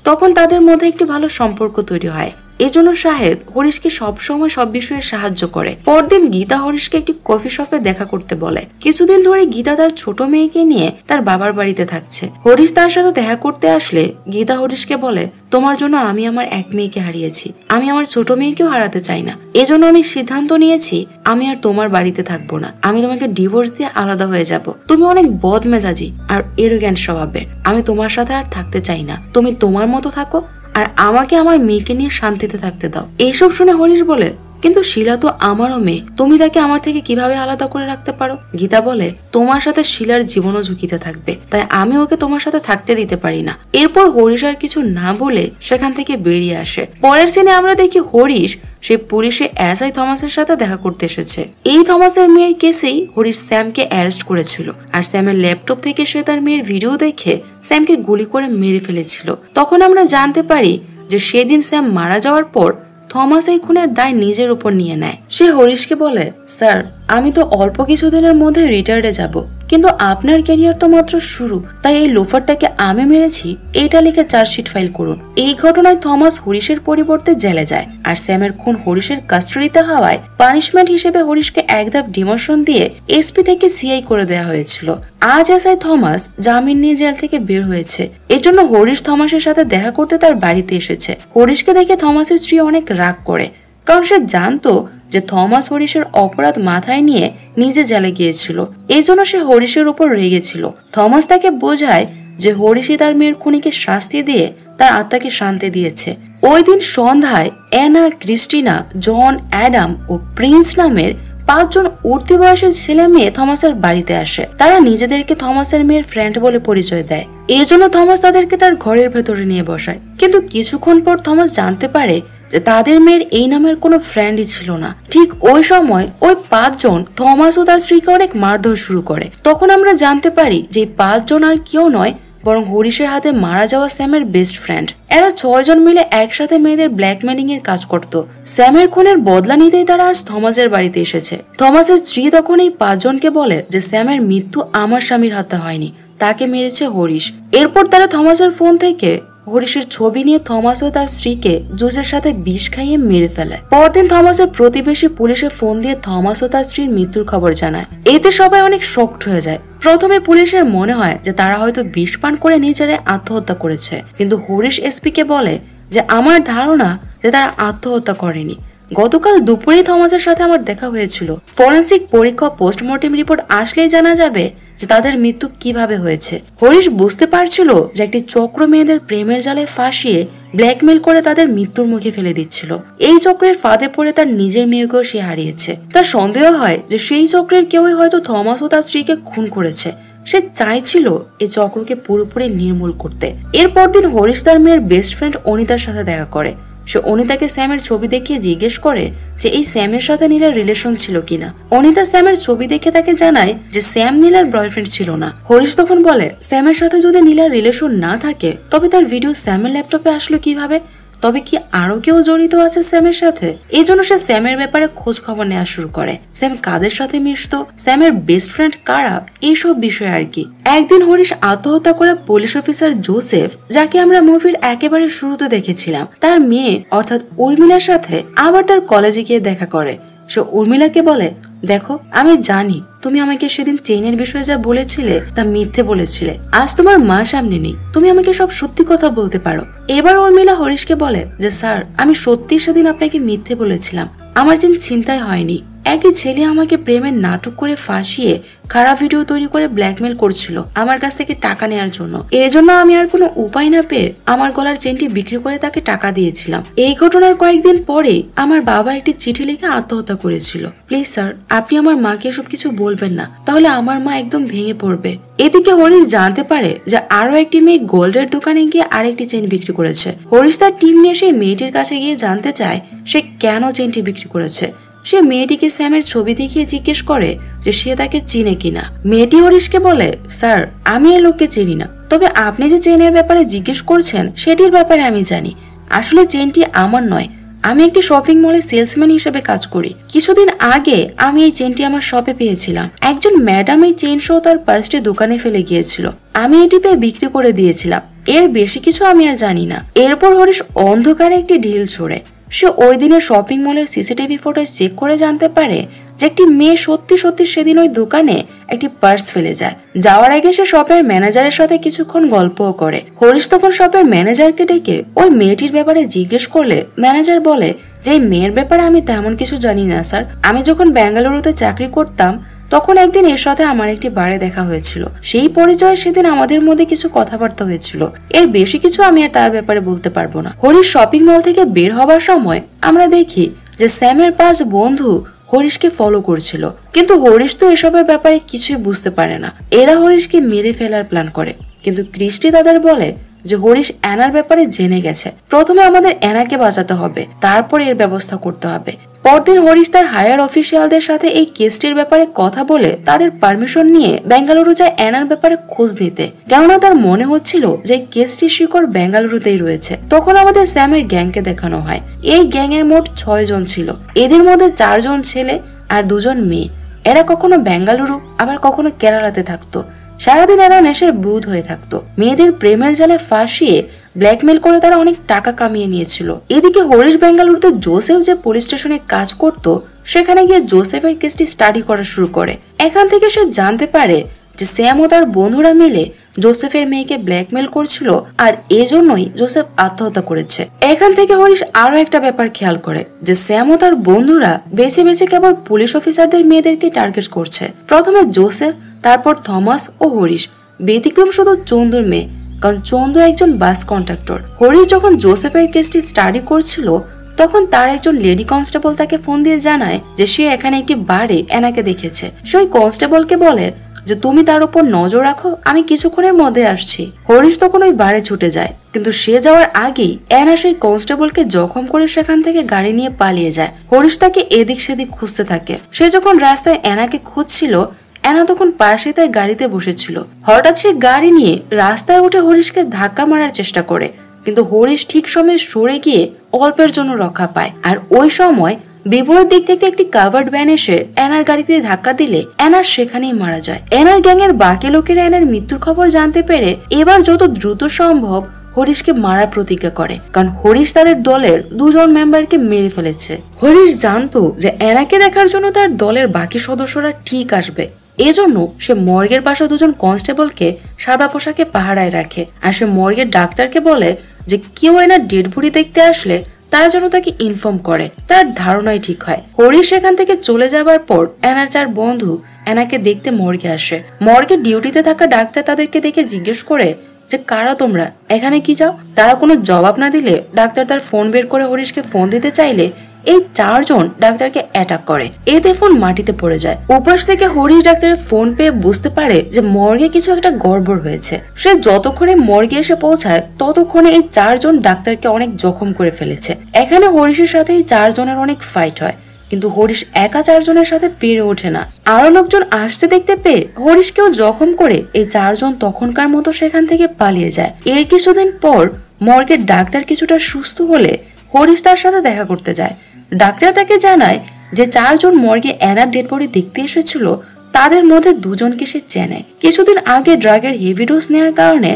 তখন তাদের মধ্যে একটি ভালো সম্পর্ক তৈরি হয়। এজন্য শাহেদ হরিশকে সবসময় সব বিষয়ে সাহায্য করে। পরদিন গীতা হরিশকে একটি কফি শপে দেখা করতে বলে। কিছুদিন ধরে গীতা তার ছোট মেয়েকে নিয়ে তার বাবার বাড়িতে থাকছে। হরিশ তার সাথে দেখা করতে আসলে গীতা হরিশকে বলে, তোমার জন্য আমি আমার এক মেয়েকে হারিয়েছি, আমি আমার ছোট মেয়েকেও হারাতে চাই না। এজন্য আমি সিদ্ধান্ত নিয়েছি আমি আর তোমার বাড়িতে থাকবো না। আমি তোমাকে ডিভোর্স দিয়ে আলাদা হয়ে যাব। তুমি অনেক বদমেজাজি আর এরোগ্যান্ট স্বভাবের। আমি তোমার সাথে আর থাকতে চাই না। তুমি তোমার মতো থাকো আর আমাকে আমার মেয়েকে নিয়ে শান্তিতে থাকতে দাও। এইসব শুনে হরিশ বলে, কিন্তু শিলা তো আমারও মেয়ে, তুমি তাকে আমার থেকে কিভাবে আলাদা করে রাখতে পারো? গীতা বলে, তোমার সাথে শিলার জীবনও ঝুঁকিতে থাকবে, তাই আমি ওকে তোমার সাথে থাকতে দিতে পারি না। এরপর হরিশ আর কিছু না বলে সেখান থেকে বেরিয়ে আসে। পরের সিনে আমরা দেখি হরিশ সে পুলিশে এসআই থমাসের সাথে দেখা করতে এসেছে। এই থমাসের মেয়ের কেসেই হরিশ স্যামকে অ্যারেস্ট করেছিল আর স্যামের ল্যাপটপ থেকে সে তার মেয়ের ভিডিও দেখে স্যামকে গুলি করে মেরে ফেলেছিল। তখন আমরা জানতে পারি যে সেদিন স্যাম মারা যাওয়ার পর থমাস এই খুনের দায় নিজের উপর নিয়ে নেয়। সে হরিশকে বলে, স্যার আমি তো অল্প কিছুদিনের মধ্যে রিটায়ার্ডে যাব, কিন্তু আপনার ক্যারিয়ার তো মাত্র শুরু, তাই এই লোফারটাকে আমি মেরেছি এটা লিখে চার্জশিট ফাইল করুন। এই ঘটনায় থমাস হরিশের পরিবর্তে জেলে যায় আর স্যামের খুন হরিশের কাস্টাডিতে হওয়ায় পানিশমেন্ট হিসেবে হরিশকে এক ধাপ ডিমোশন দিয়ে এসপি থেকে সিআই করে দেওয়া হয়েছিল। আজ এসআই থমাস জামিন নিয়ে জেল থেকে বের হয়েছে। এজন্য হরিশ থমাসের সাথে দেখা করতে তার বাড়িতে এসেছে। হরিশকে দেখে থমাসের স্ত্রী অনেক রাগ করে, কারণ সে জানতো যে থমাস হরিশের অপরাধ মাথায় নিয়ে নিজে জেলে গিয়েছিল। এই জন্য সে হরিশের উপর রেগেছিল। থমাস তাকে বোঝায় যে হরিশই তার মেয়ের খুনিকে শাস্তি দিয়ে তার আত্মাকে শান্তি দিয়েছে। ওই দিন সন্ধ্যায় অ্যানা, ক্রিস্টিনা, জন, অ্যাডাম ও প্রিন্স নামের 5 জন উঠতি বয়সের ছেলে মেয়ে থমাসের বাড়িতে আসে। তারা নিজেদেরকে থমাসের মেয়ের ফ্রেন্ড বলে পরিচয় দেয়। এই জন্য থমাস তাদেরকে তার ঘরের ভেতরে নিয়ে বসায়। কিন্তু কিছুক্ষণ পর থমাস জানতে পারে যে তাদের মেয়ের এই নামের কোনো ফ্রেন্ডই ছিল না। ঠিক ওই সময় ওই 5 জন থমাস ও তার স্ত্রীকে অনেক মারধর শুরু করে। তখন আমরা জানতে পারি যে 5 জন আর কেউ নয়, বরং হরিশের হাতে মারা যাওয়া স্যামের বেস্ট ফ্রেন্ড। এরা 6 জন মিলে একসাথে মেয়েদের ব্ল্যাকমেলিং এর কাজ করত। স্যামের খুনের বদলা নিতেই তারা আজ থমাসের বাড়িতে এসেছে। থমাসের স্ত্রী তখন এই 5 জনকে বলে যে স্যামের মৃত্যু আমার স্বামীর হাতে হয়নি, তাকে মেরেছে হরিশ। এরপর তারা থমাসের ফোন থেকে হরিশের ছবি নিয়ে থমাস ও তার স্ত্রীকে জুসের সাথে বিষ খাইয়ে মেরে ফেলে। পরদিন থমাসের প্রতিবেশী পুলিশে ফোন দিয়ে থমাস ও তার স্ত্রীর মৃত্যুর খবর জানায়। এতে সবাই অনেক শকড হয়ে যায়। প্রথমে পুলিশের মনে হয় যে তারা হয়তো বিষ পান করে নিজেরাই আত্মহত্যা করেছে, কিন্তু হরিশ এসপি কে বলে যে আমার ধারণা যে তারা আত্মহত্যা করেনি। গতকাল দুপুরেই থমাসের সাথে আমার দেখা হয়েছিল। ফরেন্সিক পরীক্ষা পোস্টমর্টেম রিপোর্ট আসলেই জানা যাবে যে তাদের মৃত্যু কিভাবে হয়েছে। হরিশ বুঝতে পারছিল যে একটি চক্র মেয়েদের প্রেমের জালে ফাঁসিয়ে ব্ল্যাকমেল করে তাদের মৃত্যুর মুখে ফেলে দিচ্ছিল। এই চক্রের ফাঁদে পড়ে তার নিজের মেয়েকেও সে হারিয়েছে। তার সন্দেহ হয় যে সেই চক্রের কেউই হয়তো থমাস ও তার স্ত্রীকে খুন করেছে। সে চাইছিল এই চক্রকে পুরোপুরি নির্মূল করতে। এরপর দিন হরিশ তার মেয়ের বেস্ট ফ্রেন্ড অনিতার সাথে দেখা করে। সে অনিতাকে স্যামের ছবি দেখিয়ে জিজ্ঞেস করে যে এই স্যামের সাথে নীলার রিলেশন ছিল কিনা। অনিতা স্যামের ছবি দেখে তাকে জানায় যে স্যাম নীলার বয়ফ্রেন্ড ছিল না। হরিশ তখন বলে, স্যামের সাথে যদি নীলার রিলেশন না থাকে তবে তার ভিডিও স্যামের ল্যাপটপে আসলো কিভাবে? তবে কি আরো কেউ জড়িত আছে স্যামের সাথে? এই জন্য সে স্যামের ব্যাপারে খোঁজ খবর নেওয়া শুরু করে। স্যাম কাদের সাথে মিশতো, স্যামের বেস্ট ফ্রেন্ড কারা, এইসব বিষয় আর কি। একদিন হরিশ আত্মহত্যা করা পুলিশ অফিসার জোসেফ, যাকে আমরা মুভির একেবারে শুরুতে দেখেছিলাম, তার মেয়ে অর্থাৎ উর্মিলার সাথে আবার তার কলেজে গিয়ে দেখা করে। সে উর্মিলাকে বলে, দেখো আমি জানি তুমি আমাকে সেদিন চেইনের বিষয়ে যা বলেছিলে তা মিথ্যে বলেছিলে। আজ তোমার মা সামনে নেই, তুমি আমাকে সব সত্যি কথা বলতে পারো। এবার উর্মিলা হরিশকে বলে যে স্যার আমি সত্যি সেদিন আপনাকে মিথ্যে বলেছিলাম, আমার চেন ছিনতাই হয়নি। একই ছেলে আমাকে প্রেমের নাটক করে ফাঁসিয়ে খারাপ ভিডিও তৈরি করে ব্ল্যাকমেল করছিল আমার কাছ থেকে টাকা নেওয়ার জন্য। এর জন্য আমি আর কোনো উপায় না পেয়ে আমার গলার চেনটি বিক্রি করে তাকে টাকা দিয়েছিলাম। এই ঘটনার কয়েকদিন পরে আমার বাবা একটি চিঠি লিখে আত্মহত্যা করেছিল। প্লিজ স্যার, আপনি আমার মাকে এসব কিছু বলবেন না, তাহলে আমার মা একদম ভেঙে পড়বে। এদিকে হরিশ জানতে পারে যে আরো একটি মেয়ে গোল্ডের দোকানে গিয়ে আরেকটি চেন বিক্রি করেছে। হরিশ তার টিম নিয়ে সেই মেয়েটির কাছে গিয়ে জানতে চায় সে কেন চেনটি বিক্রি করেছে। সে মেয়েটিকে স্যামের ছবি দেখিয়ে জিজ্ঞেস করে যে সে তাকে চিনে কিনা। মেয়েটি হরিশকে বলে, স্যার আমি এই লোককে চিনি না, তবে আপনি যে চেনের ব্যাপারে জিজ্ঞেস করছেন সেটির ব্যাপারে আমি জানি। আসলে চেনটি আমার নয়, আমি একটি শপিং মলে সেলসম্যান হিসেবে কাজ করি। কিছুদিন আগে আমি এই চেনটি আমার শপে পেয়েছিলাম। একজন ম্যাডাম এই চেন সহ তার পার্সটি দোকানে ফেলে গিয়েছিল, আমি এটি পেয়ে বিক্রি করে দিয়েছিলাম। এর বেশি কিছু আমি আর জানি না। এরপর হরিশ অন্ধকারে একটি ঢিল ছোড়ে। সে ওই দিনের শপিং মলের সিসিটিভি ফুটেজ চেক করে জানতে পারে যে একটি মেয়ে সত্যি সত্যি সেদিন ওই দোকানে একটি পার্স ফেলে যায়। যাওয়ার আগে সে শপের ম্যানেজারের সাথে কিছুক্ষণ গল্পও করে। হরিশ তখন শপের ম্যানেজারকে ডেকে ওই মেয়েটির ব্যাপারে জিজ্ঞেস করলে ম্যানেজার বলে যে এই মেয়ের ব্যাপারে আমি তেমন কিছু জানি না স্যার। আমি যখন বেঙ্গালুরুতে চাকরি করতাম তখন একদিন এর সাথে আমার একটি বারে দেখা হয়েছিল। সেই পরিচয়ে সেদিন আমাদের মধ্যে কিছু কথাবার্তা হয়েছিল। এর বেশি কিছু আমি আর তার ব্যাপারে বলতে পারবো না। হরিশ শপিং মল থেকে বের হবার সময় আমরা দেখি যে স্যামের 5 বন্ধু হরিশকে ফলো করছিল, কিন্তু হরিশ তো এসবের ব্যাপারে কিছুই বুঝতে পারে না। এরা হরিশকে মেরে ফেলার প্ল্যান করে, কিন্তু ক্রিস্টি তাদের বলে যে হরিশ অ্যানার ব্যাপারে জেনে গেছে। প্রথমে আমাদের অ্যানাকে বাঁচাতে হবে, তারপর এর ব্যবস্থা করতে হবে। পরদিন হরিশ তার হায়ার অফিসিয়ালদের সাথে এই কেসটির ব্যাপারে কথা বলে তাদের পারমিশন নিয়ে বেঙ্গালুরু যায় অ্যানার ব্যাপারে খোঁজ নিতে, কেননা তার মনে হচ্ছিল যে কেসটির শিকড় বেঙ্গালুরুতেই রয়েছে। তখন আমাদের স্যামের গ্যাংকে দেখানো হয়। এই গ্যাং এর মোট 6 জন ছিল। এদের মধ্যে 4 জন ছেলে আর 2 জন মেয়ে। এরা কখনো বেঙ্গালুরু আবার কখনো কেরালাতে থাকতো। সারাদিন এরা নেশায় বুধ হয়ে থাকতো। মেয়েদের প্রেমের জালে ফাঁসিয়ে ব্ল্যাকমেল করে তারা অনেক টাকা কামিয়ে নিয়েছিল। এদিকে হরিশ বেঙ্গালুরুতে জোসেফ যে পুলিশ স্টেশনে কাজ করত সেখানে গিয়ে জোসেফের কেসটি স্টাডি করা শুরু করে। এখান থেকে সে জানতে পারে যে স্যাম ও তার বন্ধুরা মিলে জোসেফের মেয়েকে ব্ল্যাকমেল করছিল, আর এজন্যই জোসেফ আত্মহত্যা করেছে। এখান থেকে হরিশ আরো একটা ব্যাপার খেয়াল করে যে স্যাম ও তার বন্ধুরা বেছে বেছে কেবল পুলিশ অফিসারদের মেয়েদেরকে টার্গেট করছে। প্রথমে জোসেফ, তারপর থমাস ও হরিশ। ব্যতিক্রম শুধু চন্দুর মেয়ে, কারণ চন্দু একজন বাস কন্ট্রাক্টর। হরিশ যখন জোসেফের কেসটি স্টাডি করছিল তখন তার একজন লেডি কনস্টেবল তাকে ফোন দিয়ে জানায় যে সে এখানে একটি বারে অ্যানাকে দেখেছে। সে ওই কনস্টেবলকে বলে যে তুমি তার উপর নজর রাখো, আমি কিছুক্ষণের মধ্যে আসছি। হরিশ তখন ওই বারে ছুটে যায়, কিন্তু সে যাওয়ার আগেই অ্যানা সেই কনস্টেবলকে জখম করে সেখান থেকে গাড়ি নিয়ে পালিয়ে যায়। হরিশ তাকে এদিক সেদিক খুঁজতে থাকে। সে যখন রাস্তায় অ্যানাকে খুঁজছিল, অ্যানা তখন পাশে তাই গাড়িতে বসেছিল। হঠাৎ সে গাড়ি নিয়ে রাস্তায় উঠে হরিশকে ধাক্কা মারার চেষ্টা করে, কিন্তু হরিশ ঠিক সময়ে সরে গিয়ে অল্পের জন্য রক্ষা পায়। আর ওই সময় বিপরীত দিক থেকে একটি কাভার্ড ভ্যান এসে অ্যানার গাড়িতে ধাক্কা দিলে অ্যানা সেখানেই মারা যায়। অ্যানার গ্যাংয়ের বাকি লোকেরা অ্যানার মৃত্যুর খবর জানতে পেরে এবার যত দ্রুত সম্ভব হরিশকে মারার প্রতিজ্ঞা করে, কারণ হরিশ তাদের দলের 2 জন মেম্বারকে মেরে ফেলেছে। হরিশ জানতো যে অ্যানাকে দেখার জন্য তার দলের বাকি সদস্যরা ঠিক আসবে। এজন্য সে মর্গের পাশে 2 জন কনস্টেবলকে সাদা পোশাকে পাহারায় রাখে। আর সে মর্গের ডাক্তারকে বলে যে কেউ এনার ডেড বডি দেখতে আসলে তারা যেন তাকে ইনফর্ম করে। তার ধারণাই ঠিক হয়। হরিশ সেখান থেকে চলে যাবার পর অ্যানার 4 বন্ধু অ্যানাকে দেখতে মর্গে আসে। মর্গে ডিউটিতে থাকা ডাক্তার তাদেরকে দেখে জিজ্ঞেস করে যে কারা তোমরা, এখানে কি চাও? তারা কোনো জবাব না দিলে ডাক্তার তার ফোন বের করে হরিশকে ফোন দিতে চাইলে এই 4 জন ডাক্তারকে অ্যাটাক করে। এতে ফোন মাটিতে পড়ে যায়। উপাস থেকে হরিশ ডাক্তারের ফোন পেয়ে বুঝতে পারে যে মর্গে কিছু একটা গড়বড় হয়েছে। সে যতক্ষণে মর্গে এসে পৌঁছায় ততক্ষণে এই 4 জন ডাক্তারকে অনেক জখম করে ফেলেছে। এখানে হরিশের সাথে এই 4 জনের অনেক ফাইট হয়, কিন্তু হরিশ একা 4 জনের সাথে পেরে ওঠে না। আরো লোকজন আসতে দেখতে পেয়ে হরিশকেও জখম করে এই 4 জন তখনকার মতো সেখান থেকে পালিয়ে যায়। এর কিছুদিন পর মর্গের ডাক্তার কিছুটা সুস্থ হলে হরিশ তার সাথে দেখা করতে যায়। ডাক্তার তাকে জানায় যে 4 জন মর্গে অ্যানার ডেড বডি দেখতে এসেছিল, তাদের মধ্যে 2 জনকে সে চেনে। কিছুদিন আগে ড্রাগের হেভি ডোজ নেওয়ার কারণে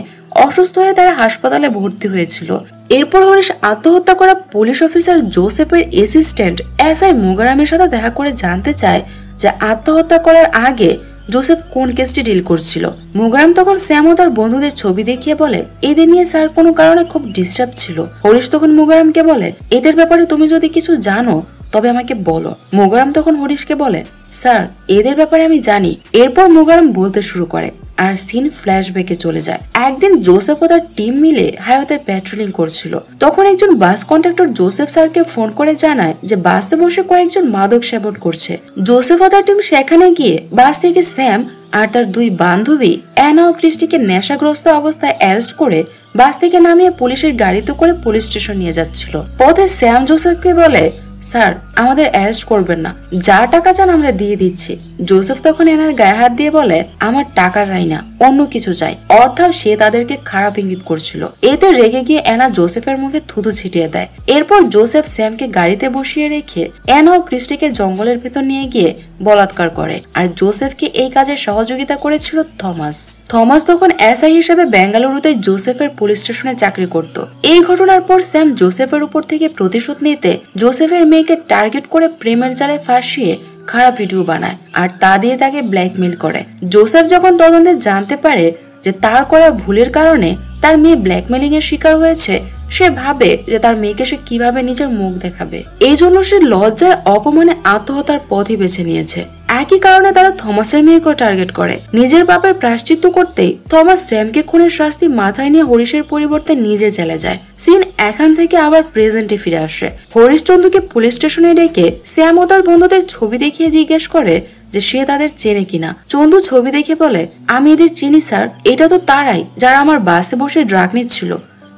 অসুস্থ হয়ে তারা হাসপাতালে ভর্তি হয়েছিল। এরপর হরিশ আত্মহত্যা করা পুলিশ অফিসার জোসেফের অ্যাসিস্ট্যান্ট এসআই মোগারামের সাথে দেখা করে জানতে চায় যে আত্মহত্যা করার আগে জোসেফ কোন কেসটি ডিল করছিল। মোগারাম তখন স্যাম ও তার বন্ধুদের ছবি দেখিয়ে বলে এদের নিয়ে স্যার কোনো কারণে খুব ডিস্টার্ব ছিল। হরিশ তখন মোগারামকে বলে এদের ব্যাপারে তুমি যদি কিছু জানো তবে আমাকে বলো। মোগারাম তখন হরিশকে বলে, স্যার এদের ব্যাপারে আমি জানি। এরপর মোগারাম বলতে শুরু করে আর সিন ফ্ল্যাশব্যাকে চলে যায়। একদিন জোসেফ ও তার টিম মিলে হাইওয়েতে প্যাট্রোলিং করছিল। তখন একজন বাস কন্ডাক্টর জোসেফ স্যারকে ফোন করে জানায় যে বাসে বসে কয়েকজন মাদক সেবন করছে। জোসেফ ও তার টিম সেখানে গিয়ে বাস থেকে স্যাম আর তার দুই বান্ধবী অ্যানা ও ক্রিস্টিকে নেশাগ্রস্ত অবস্থায় অ্যারেস্ট করে বাস থেকে নামিয়ে পুলিশের গাড়িতে করে পুলিশ স্টেশন নিয়ে যাচ্ছিল। পথে স্যাম জোসেফকে বলে, স্যার আমাদের অ্যারেস্ট করবেন না, যা টাকা চান আমরা দিয়ে দিচ্ছি। জোসেফ তখন এনার গায়ে হাত দিয়ে বলে, আমার টাকা চাই না, অন্য কিছু চাই। অর্থাৎ সে তাদেরকে খারাপ ইঙ্গিত করছিল। এতে রেগে গিয়ে অ্যানা জোসেফের মুখে থুতু ছিটিয়ে দেয়। এরপর জোসেফ স্যামকে গাড়িতে বসিয়ে রেখে অ্যানা ও ক্রিস্টিকে জঙ্গলের ভেতর নিয়ে গিয়ে বলাৎকার করে। আর জোসেফকে এই কাজে সহযোগিতা করেছিল থমাস। থমাস তখন এসআই হিসেবে বেঙ্গালুরুতে জোসেফের পুলিশ স্টেশনে চাকরি করত। এই ঘটনার পর স্যাম জোসেফের উপর থেকে প্রতিশোধ নিতে জোসেফের মেয়েকে টার্গেট করে প্রেমের জালে ফাঁসিয়ে খারাপ ভিডিও বানায় আর তা দিয়ে তাকে ব্ল্যাকমেল করে। জোসেফ যখন তদন্তে জানতে পারে যে তার করা ভুলের কারণে তার মেয়ে ব্ল্যাকমেলিং এর শিকার হয়েছে, সে ভাবে যে তার মেয়েকে সে কিভাবে নিজের মুখ দেখাবে। এই জন্য সে লজ্জায় অপমানে আত্মহত্যার পথই বেছে নিয়েছে। একই কারণে তারা থমাসের মেয়েকে টার্গেট করে। নিজের পাপের প্রায়শ্চিত্ত করতেই থমাস স্যামকে খুনের শাস্তি মাথায় নিয়ে হরিশের পরিবর্তে নিজে চলে যায়। সিন এখান থেকে আবার প্রেজেন্টে ফিরে আসে। হরিশ চন্দুকে পুলিশ স্টেশনে ডেকে স্যাম ও তার বন্ধুদের ছবি দেখিয়ে জিজ্ঞেস করে যে সে তাদের চেনে কিনা। চন্দু ছবি দেখে বলে, আমি এদের চিনি স্যার, এটা তো তারাই যারা আমার বাসে বসে ড্রাগ নিচ্ছিল।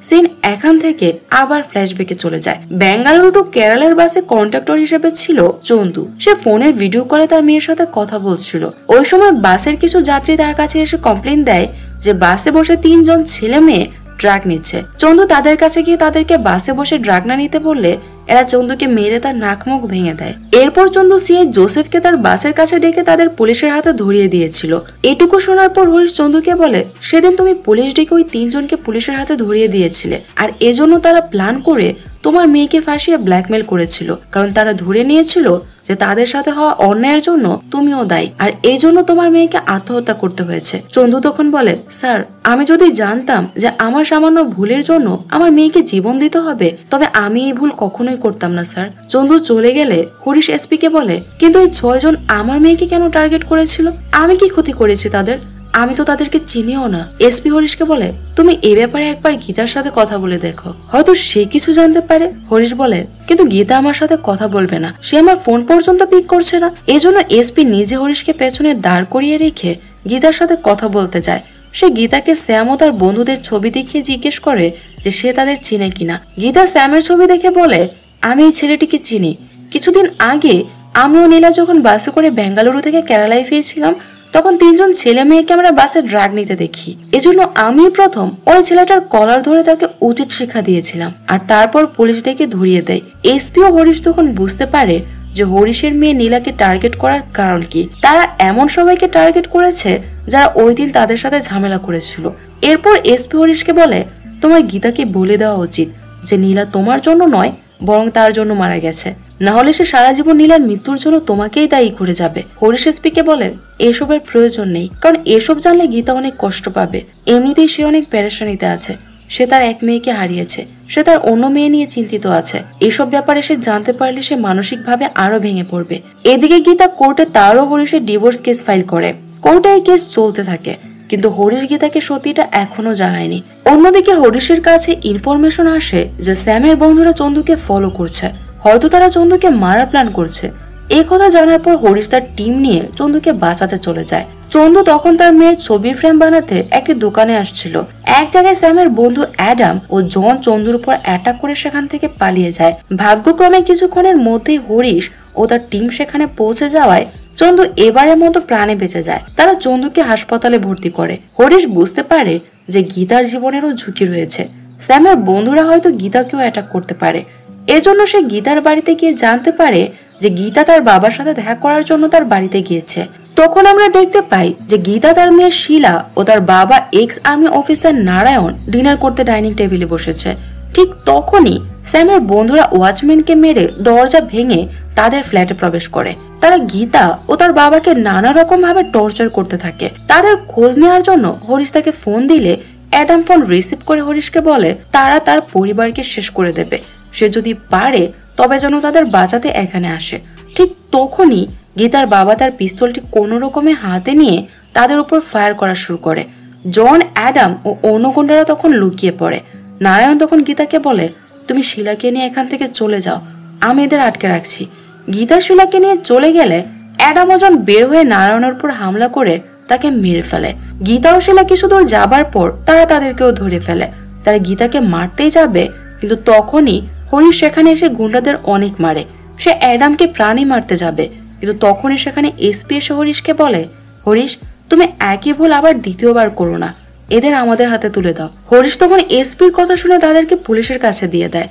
সিন এখান থেকে আবার ফ্ল্যাশব্যাকে চলে যায়। বেঙ্গালুরু টু কেরালার বাসে কন্ডাক্টর হিসেবে ছিল চন্দু। সে ফোনের ভিডিও কলে তার মেয়ের সাথে কথা বলছিল। ওই সময় বাসের কিছু যাত্রী তার কাছে এসে কমপ্লেন দেয় যে বাসে বসে 3 জন ছেলে মেয়ে ড্রাগ নিচ্ছে। চন্দু তাদের কাছে গিয়ে তাদেরকে বাসে বসে ড্রাগ না নিতে বললে এরা চন্দুকে মেরে তার নাক মুখ ভেঙে দেয়। এরপর চন্দু সিআই জোসেফকে তার বাসের কাছে ডেকে তাদের পুলিশের হাতে ধরিয়ে দিয়েছিল। এটুকু শোনার পর হরিশ চন্দুকে বলে, সেদিন তুমি পুলিশ ডেকে ওই 3 জনকে পুলিশের হাতে ধরিয়ে দিয়েছিলে আর এজন্য তারা প্ল্যান করে তোমার মেয়েকে ফাঁসিয়ে ব্ল্যাকমেল করেছিল, কারণ তারা ধরে নিয়েছিল যে তাদের সাথে হওয়া অন্যায়ের জন্য তুমিও দায়ী আর এই জন্য তোমার মেয়েকে আত্মহত্যা করতে হয়েছে। চন্দু তখন বলে, স্যার আমি যদি জানতাম যে আমার সামান্য ভুলের জন্য আমার মেয়েকে জীবন দিতে হবে তবে আমি এই ভুল কখনোই করতাম না স্যার। চন্দু চলে গেলে হরিশ এসপি কে বলে, কিন্তু এই 6 জন আমার মেয়েকে কেন টার্গেট করেছিল? আমি কি ক্ষতি করেছি তাদের? আমি তো তাদেরকে চিনিও না। এসপি হরিশকে বলে, তুমি এ ব্যাপারে একবার গীতার সাথে কথা বলে দেখো, হয়তো সে কিছু জানতে পারে। হরিশ বলে, কিন্তু গীতা আমার সাথে কথা বলবে না, সে আমার ফোন পর্যন্ত পিক করছে না। এজন্য এসপি নিজে হরিশকে পেছনে দাঁড় করিয়ে রেখে গীতার সাথে কথা বলতে যায়। সে গীতাকে স্যাম ও তার বন্ধুদের ছবি দেখিয়ে জিজ্ঞেস করে যে সে তাদের চিনে কিনা। গীতা স্যামের ছবি দেখে বলে, আমি এই ছেলেটিকে চিনি। কিছুদিন আগে আমি ও নীলা যখন বাসে করে বেঙ্গালুরু থেকে কেরালায় ফিরছিলাম তখন 3 জন ছেলে মেয়েকে আমরা বাসে ড্রাগ নিতে দেখি। এজন্য আমি প্রথম ওই ছেলেটার কলার ধরে তাকে উচিত শিক্ষা দিয়েছিলাম আর তারপর পুলিশ ডেকে ধরিয়ে দেয়। এসপি ও হরিশ তখন বুঝতে পারে যে হরিশের মেয়ে নীলাকে টার্গেট করার কারণ কি। তারা এমন সবাইকে টার্গেট করেছে যারা ওই দিন তাদের সাথে ঝামেলা করেছিল। এরপর এসপি হরিশকে বলে, তোমার গীতাকে বলে দেওয়া উচিত যে নীলা তোমার জন্য নয় বরং তার জন্য মারা গেছে, না হলে সে সারা জীবন নীলার মৃত্যুর জন্য তোমাকেই দায়ী করে যাবে। হরিশ এসপি কে বলে, এসবের প্রয়োজন নেই, কারণ এসব জানলে গীতা অনেক কষ্ট পাবে। এমনিতেই সে অনেক পেরেশানিতে আছে। সে তার এক মেয়েকে হারিয়েছে, সে তার অন্য মেয়ে নিয়ে চিন্তিত আছে। এসব ব্যাপারে সে জানতে পারলে সে মানসিকভাবে আরো ভেঙে পড়বে। এদিকে গীতা কোর্টে তারও হরিশের ডিভোর্স কেস ফাইল করে। কোর্টে এই কেস চলতে থাকে, কিন্তু হরিশ গীতাকে সত্যিটা এখনো জানায়নি। অন্যদিকে হরিশের কাছে ইনফরমেশন আসে যে স্যামের বন্ধুরা চন্দুকে ফলো করছে, হয়তো তারা চন্দুকে মারার প্ল্যান করছে। এই কথা জানার পর হরিশ তার টিম নিয়ে চন্দুকে বাঁচাতে চলে যায়। চন্দু তখন তার মেয়ের ছবির ফ্রেম বানাতে একটি দোকানে আসছিল। এক জায়গায় স্যামের বন্ধু অ্যাডাম ও জন চন্দুর উপর অ্যাটাক করে সেখান থেকে পালিয়ে যায়। ভাগ্যক্রমে কিছুক্ষণের মধ্যেই হরিশ ও তার টিম সেখানে পৌঁছে যাওয়ায় চন্দু এবারের মতো প্রাণে বেঁচে যায়। তারা চন্দুকে হাসপাতালে ভর্তি করে। হরিশ বুঝতে পারে যে গীতার জীবনেরও ঝুঁকি রয়েছে। স্যামের বন্ধুরা হয়তো গীতাকেও অ্যাটাক করতে পারে। এজন্য সে গীতার বাড়িতে গিয়ে জানতে পারে যে গীতা তার বাবার সাথে দেখা করার জন্য তার বাড়িতে গিয়েছে। তখন আমরা দেখতে পাই যে গীতা তার মেয়ে শিলা ও তার বাবা ex army officer Narayan dinner করতে ডাইনিং টেবিলে বসেছে। ঠিক তখনই স্যামের বন্ধুরা ওয়াচম্যানকে মেরে দরজা ভেঙে তাদের ফ্ল্যাটে প্রবেশ করে। তারা গীতা ও তার বাবাকে নানা রকম ভাবে টর্চার করতে থাকে। তাদের খোঁজ নেওয়ার জন্য হরিশ তাকে ফোন দিলে অ্যাডাম ফোন রিসিভ করে হরিশকে বলে তারা তার পরিবারকে শেষ করে দেবে। সে যদি পারে তবে যেন তাদের বাঁচাতে এখানে আসে। ঠিক তখনই গীতার বাবা তার পিস্তলটি কোনো রকমে হাতে নিয়ে তাদের উপর ফায়ার করা শুরু করে। জন, অ্যাডাম ও অন্য গুন্ডারা তখন লুকিয়ে পড়ে। নারায়ণ তখন গীতাকে বলে, তুমি শিলাকে নিয়ে এখান থেকে চলে যাও, আমি এদের আটকে রাখছি। গীতা শিলাকে নিয়ে চলে গেলে অ্যাডাম ও জন বের হয়ে নারায়ণের উপর হামলা করে তাকে মেরে ফেলে। গীতা ও শিলা কিছু দূর যাবার পর তারা তাদেরকেও ধরে ফেলে। তারা গীতাকে মারতেই যাবে, কিন্তু তখনই হরিশ সেখানে এসে গুন্ডাদের অনেক মারে। সে অ্যাডামকে প্রাণী মারতে যাবে, কিন্তু তখনই সেখানে এসপি এসে হরিশকে বলে, হরিশ তুমি একই ভুল আবার দ্বিতীয়বার করো না, এদের আমাদের হাতে তুলে দাও। হরিশ তখন এসপির কথা শুনে তাদেরকে পুলিশের কাছে দিয়ে দেয়।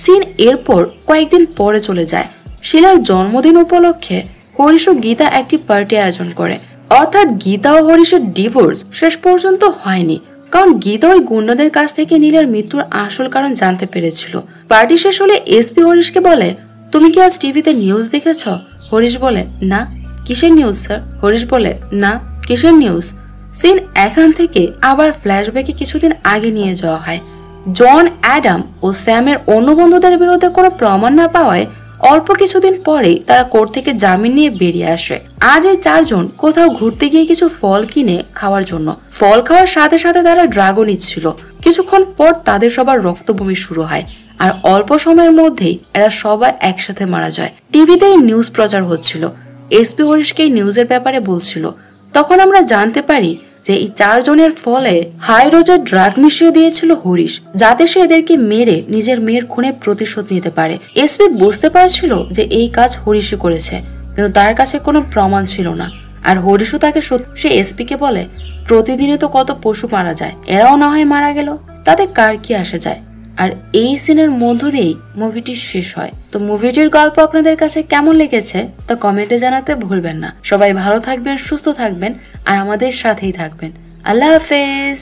সিন এরপর কয়েকদিন পরে চলে যায়। শিলার জন্মদিন উপলক্ষে হরিশ ও গীতা একটি পার্টি আয়োজন করে। অর্থাৎ গীতা ও হরিশের ডিভোর্স শেষ পর্যন্ত হয়নি, কারণ গীতা ওই গুন্ডাদের কাছ থেকে নীলের মৃত্যুর আসল কারণ জানতে পেরেছিল। পার্টি শেষ হলে এসপি হরিশকে বলে, তুমি কি আজ টিভিতে নিউজ দেখেছ? হরিশ বলে, না। কিসের নিউজ স্যার? হরিশ বলে, না, কিসের নিউজ? সিন এখান থেকে আবার ফ্ল্যাশব্যাকে কিছুদিন আগে নিয়ে যাওয়া হয়। জন, অ্যাডাম ও স্যামের অন্য বন্ধুদের বিরুদ্ধে কোনো প্রমাণ না পাওয়ায় অল্প কিছুদিন পরেই তারা কোর্ট থেকে জামিন নিয়ে বেরিয়ে আসে। আজ এই চারজন কোথাও ঘুরতে গিয়ে কিছু ফল কিনে খাওয়ার জন্য। ফল খাওয়ার সাথে সাথে তারা ড্রাগও নিচ্ছিল। কিছুক্ষণ পর তাদের সবার রক্তবমি শুরু হয়, আর অল্প সময়ের মধ্যেই এরা সবাই একসাথে মারা যায়। টিভিতে এই নিউজ প্রচার হচ্ছিল। এসপি হরিশকে এই নিউজের ব্যাপারে বলছিল। তখন আমরা জানতে পারি যে এই চারজনের ফলে হাই রোজের ড্রাগ মিশিয়ে দিয়েছিল হরিশ, যাতে সে এদেরকে মেরে নিজের মেয়ের খুনের প্রতিশোধ নিতে পারে। এসপি বুঝতে পারছিল যে এই কাজ হরিশই করেছে, কিন্তু তার কাছে কোনো প্রমাণ ছিল না। আর হরিশও তাকে সে এসপিকে বলে, প্রতিদিনে তো কত পশু মারা যায়, এরাও না হয় মারা গেল, তাতে কার কি আসে যায়। আর এই সিনের মধ্য দিয়েই মুভিটি শেষ হয়। তো মুভিটির গল্প আপনাদের কাছে কেমন লেগেছে তা কমেন্টে জানাতে ভুলবেন না। সবাই ভালো থাকবেন, সুস্থ থাকবেন আর আমাদের সাথেই থাকবেন। আল্লাহ হাফেজ।